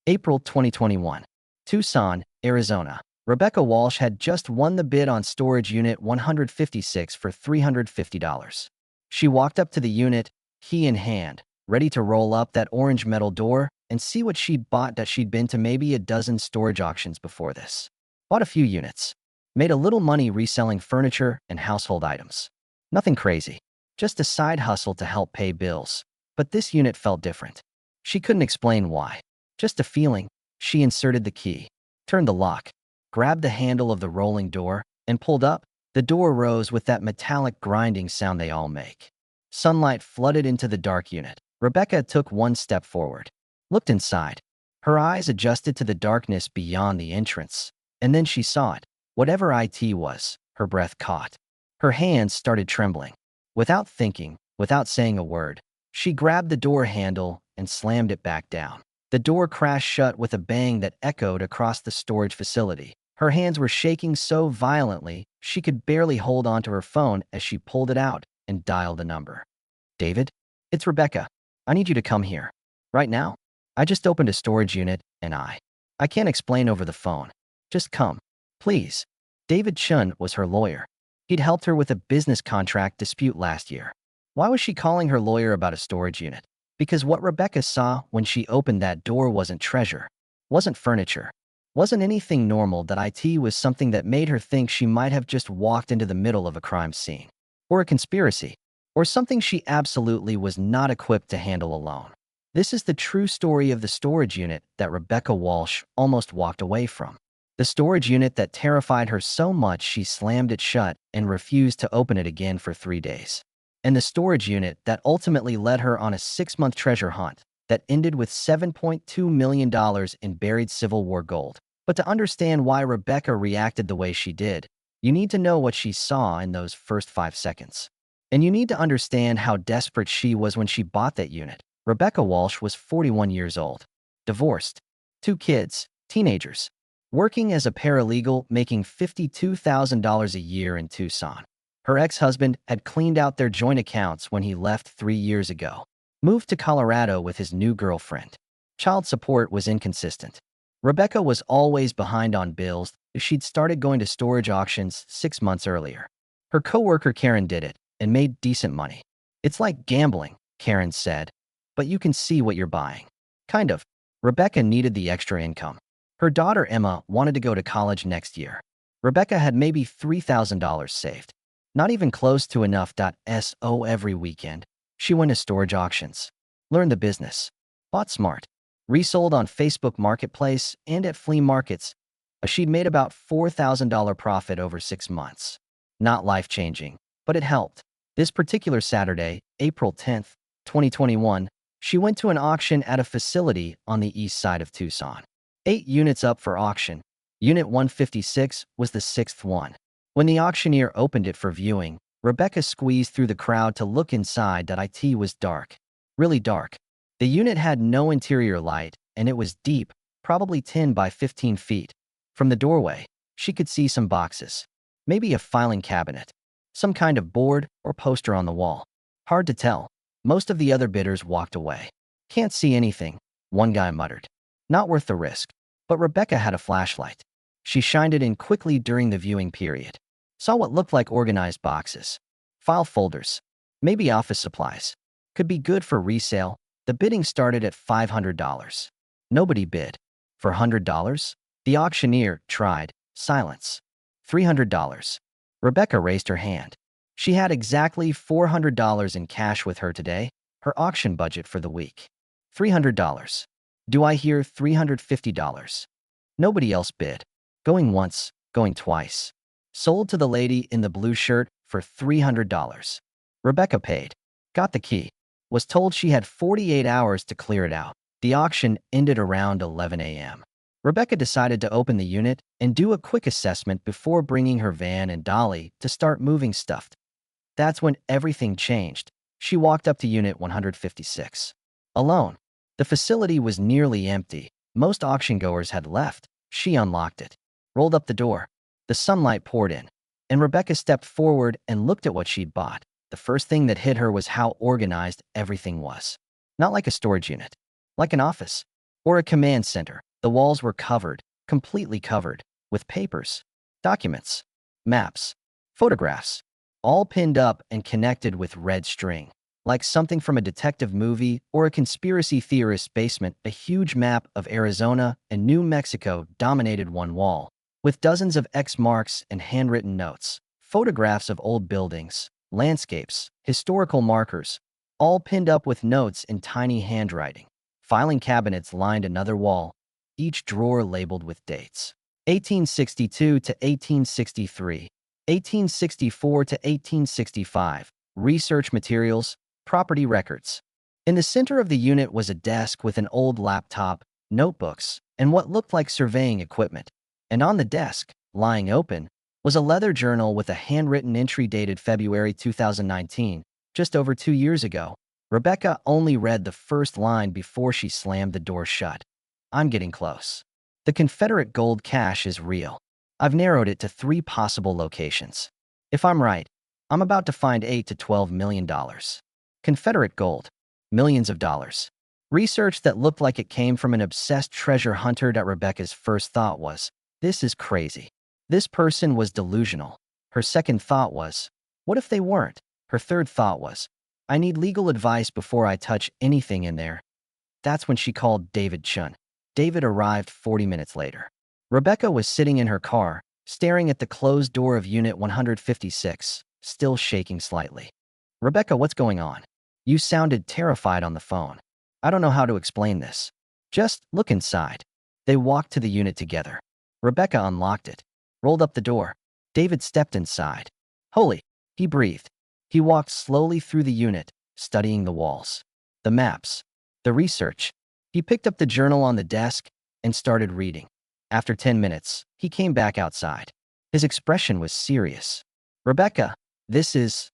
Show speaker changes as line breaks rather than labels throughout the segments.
April 2021. Tucson, Arizona. Rebecca Walsh had just won the bid on storage unit 156 for $350. She walked up to the unit, key in hand, ready to roll up that orange metal door and see what she'd bought. That she'd been to maybe a dozen storage auctions before this. Bought a few units. Made a little money reselling furniture and household items. Nothing crazy. Just a side hustle to help pay bills. But this unit felt different. She couldn't explain why. Just a feeling. She inserted the key, turned the lock, grabbed the handle of the rolling door, and pulled up. The door rose with that metallic grinding sound they all make. Sunlight flooded into the dark unit. Rebecca took one step forward, looked inside. Her eyes adjusted to the darkness beyond the entrance, and then she saw it. Whatever it was, her breath caught. Her hands started trembling. Without thinking, without saying a word, she grabbed the door handle and slammed it back down. The door crashed shut with a bang that echoed across the storage facility. Her hands were shaking so violently she could barely hold onto her phone as she pulled it out and dialed the number. "David? It's Rebecca. I need you to come here. Right now? I just opened a storage unit and I can't explain over the phone. Just come. Please." David Chun was her lawyer. He'd helped her with a business contract dispute last year. Why was she calling her lawyer about a storage unit? Because what Rebecca saw when she opened that door wasn't treasure, wasn't furniture, wasn't anything normal. That it was something that made her think she might have just walked into the middle of a crime scene, or a conspiracy, or something she absolutely was not equipped to handle alone. This is the true story of the storage unit that Rebecca Walsh almost walked away from. The storage unit that terrified her so much she slammed it shut and refused to open it again for 3 days. And the storage unit that ultimately led her on a 6-month treasure hunt that ended with $7.2 million in buried Civil War gold. But to understand why Rebecca reacted the way she did, you need to know what she saw in those first 5 seconds. And you need to understand how desperate she was when she bought that unit. Rebecca Walsh was 41 years old, divorced, 2 kids, teenagers, working as a paralegal, making $52,000 a year in Tucson. Her ex-husband had cleaned out their joint accounts when he left 3 years ago, moved to Colorado with his new girlfriend. Child support was inconsistent. Rebecca was always behind on bills. She'd started going to storage auctions 6 months earlier. Her coworker Karen did it and made decent money. "It's like gambling," Karen said, "but you can see what you're buying." Kind of. Rebecca needed the extra income. Her daughter Emma wanted to go to college next year. Rebecca had maybe $3,000 saved. Not even close to enough. So every weekend, she went to storage auctions, learned the business, bought smart, resold on Facebook Marketplace and at flea markets. She'd made about $4,000 profit over 6 months. Not life-changing, but it helped. This particular Saturday, April 10th, 2021, she went to an auction at a facility on the east side of Tucson. 8 units up for auction. Unit 156 was the 6th one. When the auctioneer opened it for viewing, Rebecca squeezed through the crowd to look inside. It was dark. Really dark. The unit had no interior light, and it was deep, probably 10 by 15 feet. From the doorway, she could see some boxes. Maybe a filing cabinet. Some kind of board or poster on the wall. Hard to tell. Most of the other bidders walked away. "Can't see anything," one guy muttered. Not worth the risk. But Rebecca had a flashlight. She shined it in quickly during the viewing period. Saw what looked like organized boxes. File folders. Maybe office supplies. Could be good for resale. The bidding started at $500. Nobody bid. For $100? The auctioneer tried. Silence. $300. Rebecca raised her hand. She had exactly $400 in cash with her today, her auction budget for the week. $300. Do I hear $350? Nobody else bid. Going once, going twice. Sold to the lady in the blue shirt for $300. Rebecca paid. Got the key. Was told she had 48 hours to clear it out. The auction ended around 11 a.m. Rebecca decided to open the unit and do a quick assessment before bringing her van and dolly to start moving stuff. That's when everything changed. She walked up to Unit 156. Alone. The facility was nearly empty. Most auction goers had left. She unlocked it, rolled up the door. The sunlight poured in, and Rebecca stepped forward and looked at what she'd bought. The first thing that hit her was how organized everything was. Not like a storage unit, like an office. Or a command center. The walls were covered, completely covered, with papers, documents, maps, photographs, all pinned up and connected with red string. Like something from a detective movie or a conspiracy theorist's basement, a huge map of Arizona and New Mexico dominated one wall, with dozens of X marks and handwritten notes, photographs of old buildings, landscapes, historical markers, all pinned up with notes in tiny handwriting. Filing cabinets lined another wall, each drawer labeled with dates. 1862 to 1863, 1864 to 1865, research materials, property records. In the center of the unit was a desk with an old laptop, notebooks, and what looked like surveying equipment. And on the desk, lying open, was a leather journal with a handwritten entry dated February 2019, just over 2 years ago. Rebecca only read the first line before she slammed the door shut. I'm getting close. The Confederate gold cache is real. I've narrowed it to 3 possible locations. If I'm right, I'm about to find $8 to $12 million. Confederate gold. Millions of dollars. Research that looked like it came from an obsessed treasure hunter. Rebecca's first thought was, this is crazy. This person was delusional. Her second thought was, what if they weren't? Her third thought was, I need legal advice before I touch anything in there. That's when she called David Chun. David arrived 40 minutes later. Rebecca was sitting in her car, staring at the closed door of Unit 156, still shaking slightly. Rebecca, what's going on? You sounded terrified on the phone. I don't know how to explain this. Just look inside. They walked to the unit together. Rebecca unlocked it, rolled up the door. David stepped inside. Holy, he breathed. He walked slowly through the unit, studying the walls, the maps, the research. He picked up the journal on the desk and started reading. After 10 minutes, he came back outside. His expression was serious. Rebecca, this is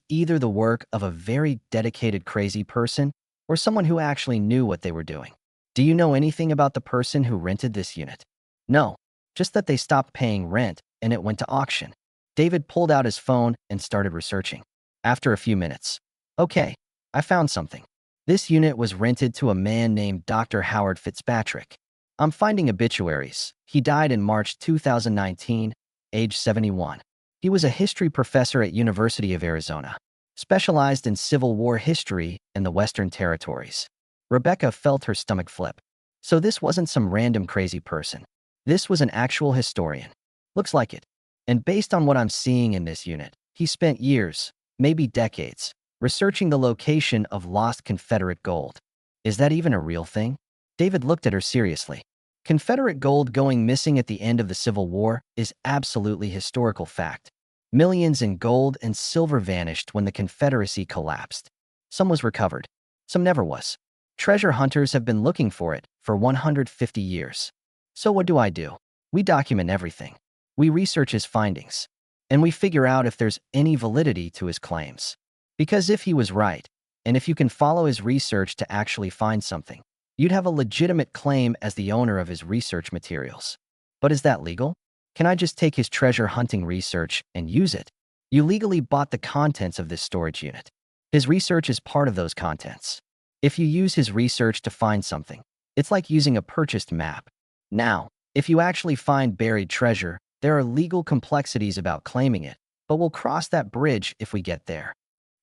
either the work of a very dedicated crazy person or someone who actually knew what they were doing. Do you know anything about the person who rented this unit? No, just that they stopped paying rent and it went to auction. David pulled out his phone and started researching. After a few minutes, okay, I found something. This unit was rented to a man named Dr. Howard Fitzpatrick. I'm finding obituaries. He died in March 2019, age 71. He was a history professor at University of Arizona, specialized in Civil War history in the Western Territories. Rebecca felt her stomach flip. So this wasn't some random crazy person. This was an actual historian. Looks like it. And based on what I'm seeing in this unit, he spent years, maybe decades, researching the location of lost Confederate gold. Is that even a real thing? David looked at her seriously. Confederate gold going missing at the end of the Civil War is absolutely historical fact. Millions in gold and silver vanished when the Confederacy collapsed. Some was recovered. Some never was. Treasure hunters have been looking for it for 150 years. So what do? We document everything. We research his findings. And we figure out if there's any validity to his claims. Because if he was right, and if you can follow his research to actually find something, you'd have a legitimate claim as the owner of his research materials. But is that legal? Can I just take his treasure hunting research and use it? You legally bought the contents of this storage unit. His research is part of those contents. If you use his research to find something, it's like using a purchased map. Now, if you actually find buried treasure, there are legal complexities about claiming it, but we'll cross that bridge if we get there.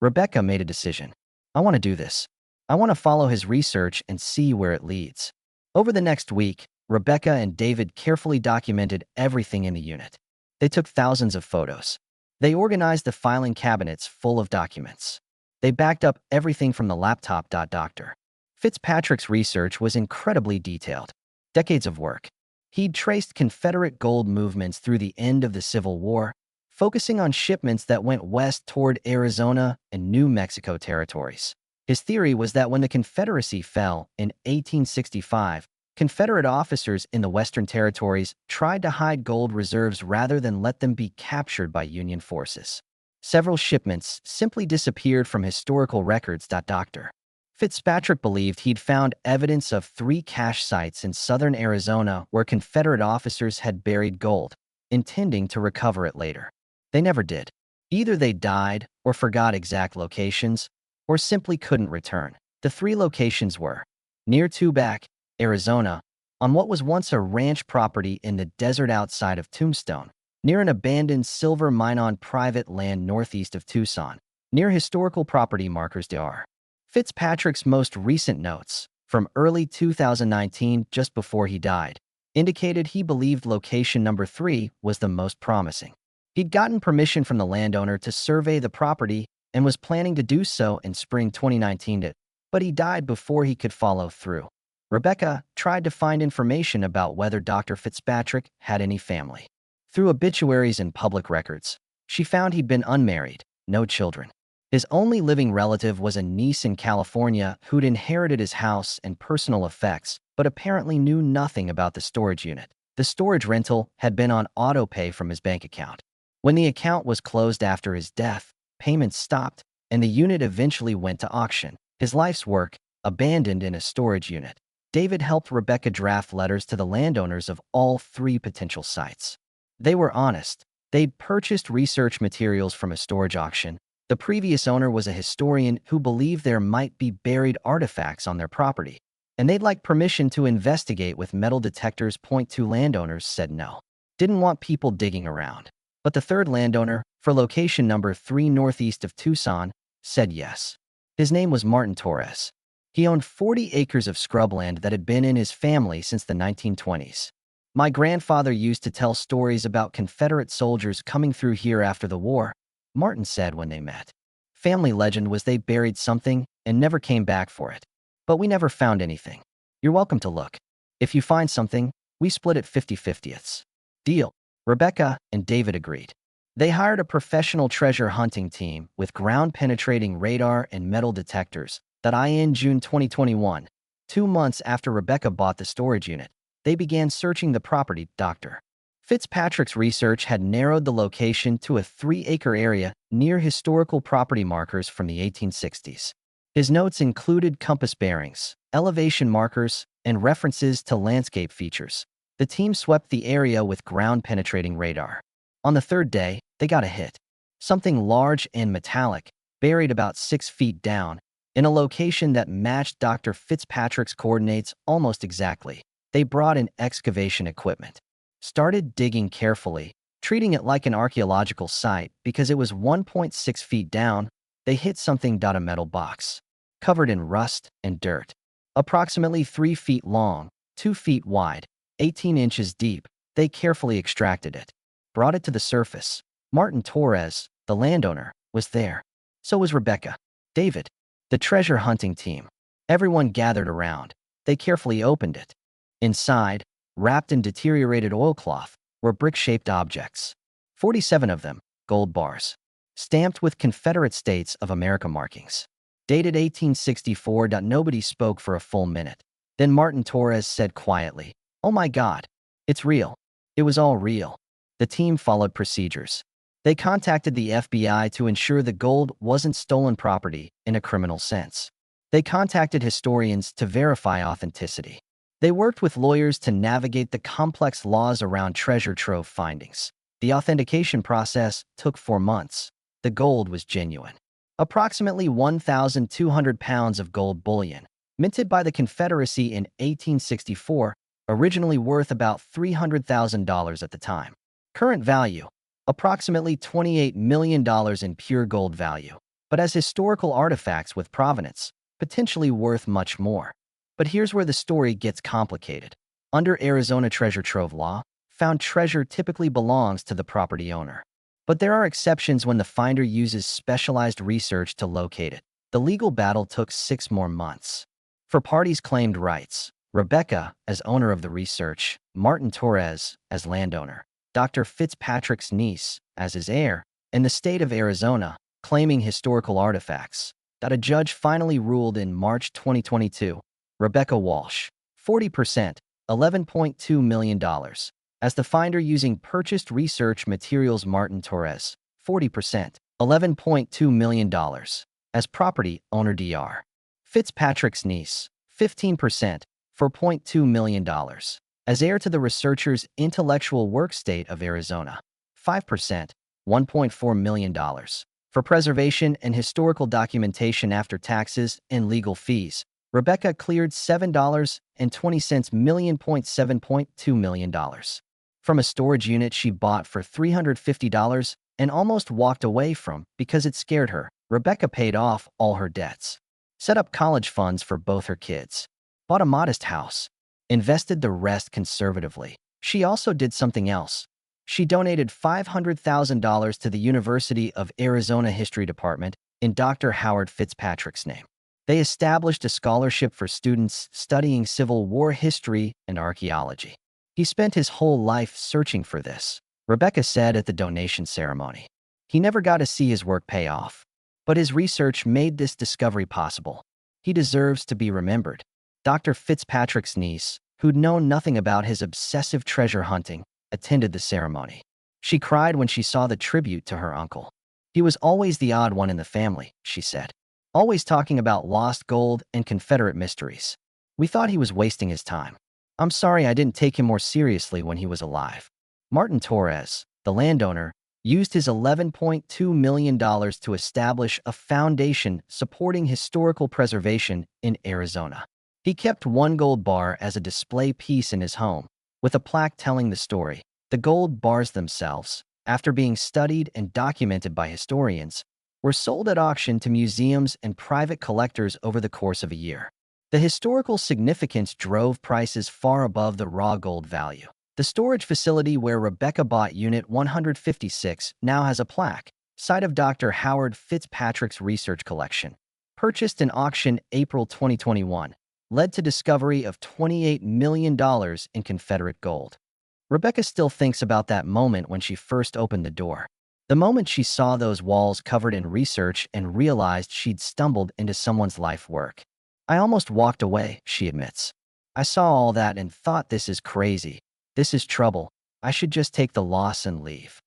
Rebecca made a decision. I want to do this. I want to follow his research and see where it leads. Over the next week, Rebecca and David carefully documented everything in the unit. They took thousands of photos. They organized the filing cabinets full of documents. They backed up everything from the laptop. Dr. Fitzpatrick's research was incredibly detailed. Decades of work. He'd traced Confederate gold movements through the end of the Civil War, focusing on shipments that went west toward Arizona and New Mexico territories. His theory was that when the Confederacy fell in 1865, Confederate officers in the Western Territories tried to hide gold reserves rather than let them be captured by Union forces. Several shipments simply disappeared from historical records. Dr. Fitzpatrick believed he'd found evidence of 3 cache sites in southern Arizona where Confederate officers had buried gold, intending to recover it later. They never did. Either they died or forgot exact locations, or simply couldn't return. The 3 locations were near Tubac, Arizona, on what was once a ranch property in the desert outside of Tombstone, near an abandoned silver mine on private land northeast of Tucson, near historical property markers there. Fitzpatrick's most recent notes, from early 2019, just before he died, indicated he believed location number 3 was the most promising. He'd gotten permission from the landowner to survey the property and was planning to do so in spring 2019, but he died before he could follow through. Rebecca tried to find information about whether Dr. Fitzpatrick had any family. Through obituaries and public records, she found he'd been unmarried, no children. His only living relative was a niece in California who'd inherited his house and personal effects, but apparently knew nothing about the storage unit. The storage rental had been on auto-pay from his bank account. When the account was closed after his death, payments stopped, and the unit eventually went to auction. His life's work, abandoned in a storage unit. David helped Rebecca draft letters to the landowners of all 3 potential sites. They were honest. They'd purchased research materials from a storage auction. The previous owner was a historian who believed there might be buried artifacts on their property, and they'd like permission to investigate with metal detectors. 2 landowners said no. Didn't want people digging around. But the 3rd landowner, for location number 3 northeast of Tucson, said yes. His name was Martin Torres. He owned 40 acres of scrubland that had been in his family since the 1920s. My grandfather used to tell stories about Confederate soldiers coming through here after the war, Martin said when they met. Family legend was they buried something and never came back for it. But we never found anything. You're welcome to look. If you find something, we split it 50-50ths. Deal. Rebecca and David agreed. They hired a professional treasure hunting team with ground-penetrating radar and metal detectors that in June 2021, 2 months after Rebecca bought the storage unit, they began searching the property. Dr. Fitzpatrick's research had narrowed the location to a 3-acre area near historical property markers from the 1860s. His notes included compass bearings, elevation markers, and references to landscape features. The team swept the area with ground-penetrating radar. On the 3rd day, they got a hit. Something large and metallic, buried about 6 feet down, in a location that matched Dr. Fitzpatrick's coordinates almost exactly. They brought in excavation equipment. Started digging carefully, treating it like an archaeological site because it was 1.6 feet down. They hit something. A metal box, covered in rust and dirt. Approximately 3 feet long, 2 feet wide, 18 inches deep. They carefully extracted it. Brought it to the surface. Martin Torres, the landowner, was there. So was Rebecca. David. The treasure hunting team. Everyone gathered around. They carefully opened it. Inside, wrapped in deteriorated oilcloth, were brick-shaped objects. 47 of them, gold bars, stamped with Confederate States of America markings. Dated 1864. Nobody spoke for a full minute. Then Martin Torres said quietly, "Oh my God, it's real. It was all real." The team followed procedures. They contacted the FBI to ensure the gold wasn't stolen property in a criminal sense. They contacted historians to verify authenticity. They worked with lawyers to navigate the complex laws around treasure trove findings. The authentication process took 4 months. The gold was genuine. Approximately 1,200 pounds of gold bullion, minted by the Confederacy in 1864, originally worth about $300,000 at the time. Current value, approximately $28 million in pure gold value, but as historical artifacts with provenance, potentially worth much more. But here's where the story gets complicated. Under Arizona treasure trove law, found treasure typically belongs to the property owner. But there are exceptions when the finder uses specialized research to locate it. The legal battle took 6 more months. For parties claimed rights, Rebecca as owner of the research, Martin Torres as landowner, Dr. Fitzpatrick's niece as his heir, and the state of Arizona claiming historical artifacts, that a judge finally ruled in March 2022. Rebecca Walsh, 40%, $11.2 million, as the finder using purchased research materials. Martin Torres, 40%, $11.2 million, as property owner. Dr. Fitzpatrick's niece, 15%, $4.2 million, as heir to the researcher's intellectual work state of Arizona, 5%, $1.4 million, for preservation and historical documentation after taxes and legal fees. Rebecca cleared $7.20 million point $7.2 million from a storage unit she bought for $350 and almost walked away from because it scared her. Rebecca paid off all her debts, set up college funds for both her kids, bought a modest house, invested the rest conservatively. She also did something else. She donated $500,000 to the University of Arizona History Department in Dr. Howard Fitzpatrick's name. They established a scholarship for students studying Civil War history and archaeology. He spent his whole life searching for this, Rebecca said at the donation ceremony. He never got to see his work pay off, but his research made this discovery possible. He deserves to be remembered. Dr. Fitzpatrick's niece, who'd known nothing about his obsessive treasure hunting, attended the ceremony. She cried when she saw the tribute to her uncle. He was always the odd one in the family, she said, always talking about lost gold and Confederate mysteries. We thought he was wasting his time. I'm sorry I didn't take him more seriously when he was alive. Martin Torres, the landowner, used his $11.2 million to establish a foundation supporting historical preservation in Arizona. He kept one gold bar as a display piece in his home, with a plaque telling the story. The gold bars themselves, after being studied and documented by historians, were sold at auction to museums and private collectors over the course of a year. The historical significance drove prices far above the raw gold value. The storage facility where Rebecca bought Unit 156 now has a plaque, site of Dr. Howard Fitzpatrick's research collection. Purchased in auction April 2021, led to discovery of $28 million in Confederate gold. Rebecca still thinks about that moment when she first opened the door. The moment she saw those walls covered in research and realized she'd stumbled into someone's life work. I almost walked away, she admits. I saw all that and thought, this is crazy. This is trouble. I should just take the loss and leave.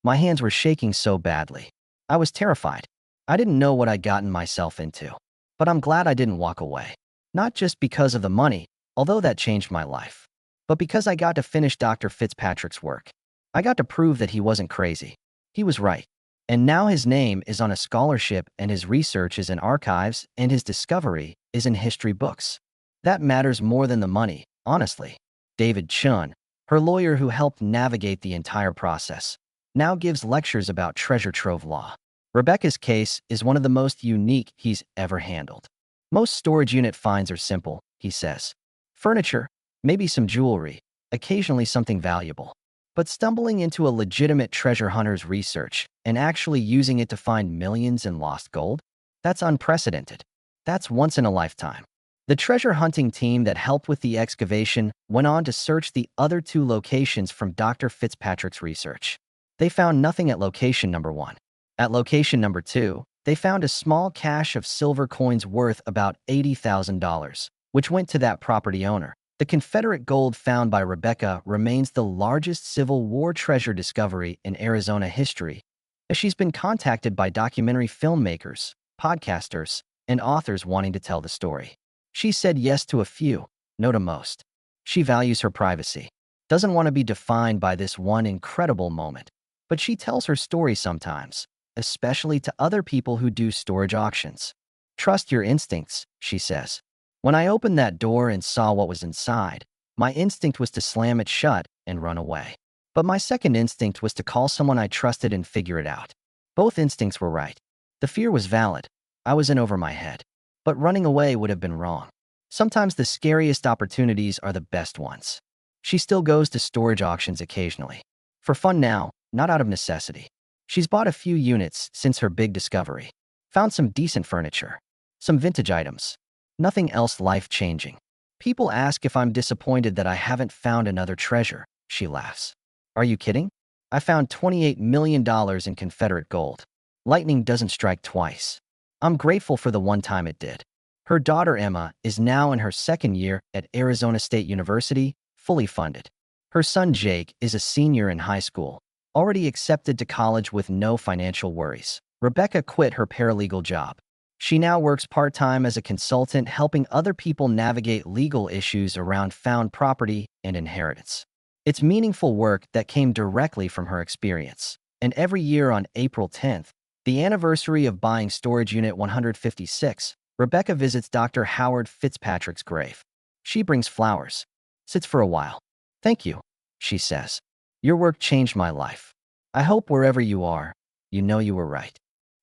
My hands were shaking so badly. I was terrified. I didn't know what I'd gotten myself into. But I'm glad I didn't walk away. Not just because of the money, although that changed my life, but because I got to finish Dr. Fitzpatrick's work. I got to prove that he wasn't crazy. He was right. And now his name is on a scholarship and his research is in archives and his discovery is in history books. That matters more than the money, honestly. David Chun, her lawyer who helped navigate the entire process, now gives lectures about treasure trove law. Rebecca's case is one of the most unique he's ever handled. Most storage unit finds are simple, he says. Furniture, maybe some jewelry, occasionally something valuable. But stumbling into a legitimate treasure hunter's research and actually using it to find millions in lost gold? That's unprecedented. That's once in a lifetime. The treasure hunting team that helped with the excavation went on to search the other two locations from Dr. Fitzpatrick's research. They found nothing at location number 1. At location number 2, they found a small cache of silver coins worth about $80,000, which went to that property owner. The Confederate gold found by Rebecca remains the largest Civil War treasure discovery in Arizona history, as she's been contacted by documentary filmmakers, podcasters, and authors wanting to tell the story. She said yes to a few, no to most. She values her privacy, doesn't want to be defined by this one incredible moment, but she tells her story sometimes, especially to other people who do storage auctions. Trust your instincts, she says. When I opened that door and saw what was inside, my instinct was to slam it shut and run away. But my second instinct was to call someone I trusted and figure it out. Both instincts were right. The fear was valid. I was in over my head. But running away would have been wrong. Sometimes the scariest opportunities are the best ones. She still goes to storage auctions occasionally. For fun now, not out of necessity. She's bought a few units since her big discovery. Found some decent furniture. Some vintage items. Nothing else life-changing. People ask if I'm disappointed that I haven't found another treasure, she laughs. Are you kidding? I found $28 million in Confederate gold. Lightning doesn't strike twice. I'm grateful for the one time it did. Her daughter Emma is now in her second year at Arizona State University, fully funded. Her son Jake is a senior in high school, already accepted to college with no financial worries. Rebecca quit her paralegal job. She now works part-time as a consultant helping other people navigate legal issues around found property and inheritance. It's meaningful work that came directly from her experience. And every year on April 10th, the anniversary of buying Storage Unit 156, Rebecca visits Dr. Howard Fitzpatrick's grave. She brings flowers, sits for a while. "Thank you," she says. "Your work changed my life. I hope wherever you are, you know you were right."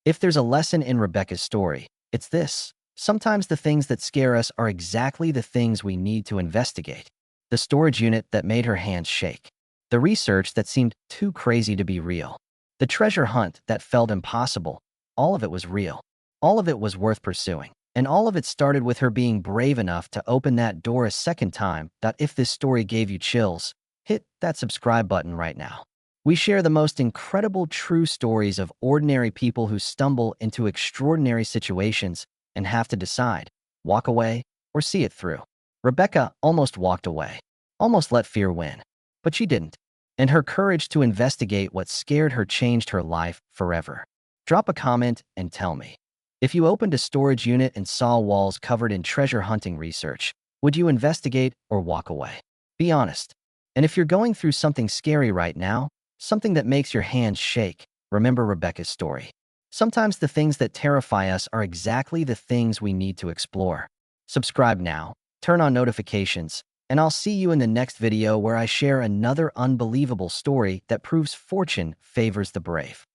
If there's a lesson in Rebecca's story, it's this. Sometimes the things that scare us are exactly the things we need to investigate. The storage unit that made her hands shake. The research that seemed too crazy to be real. The treasure hunt that felt impossible. All of it was real. All of it was worth pursuing. And all of it started with her being brave enough to open that door a second time. If this story gave you chills, hit that subscribe button right now. We share the most incredible true stories of ordinary people who stumble into extraordinary situations and have to decide, walk away, or see it through. Rebecca almost walked away, almost let fear win, but she didn't. And her courage to investigate what scared her changed her life forever. Drop a comment and tell me. If you opened a storage unit and saw walls covered in treasure hunting research, would you investigate or walk away? Be honest. And if you're going through something scary right now, something that makes your hands shake, remember Rebecca's story. Sometimes the things that terrify us are exactly the things we need to explore. Subscribe now, turn on notifications, and I'll see you in the next video where I share another unbelievable story that proves fortune favors the brave.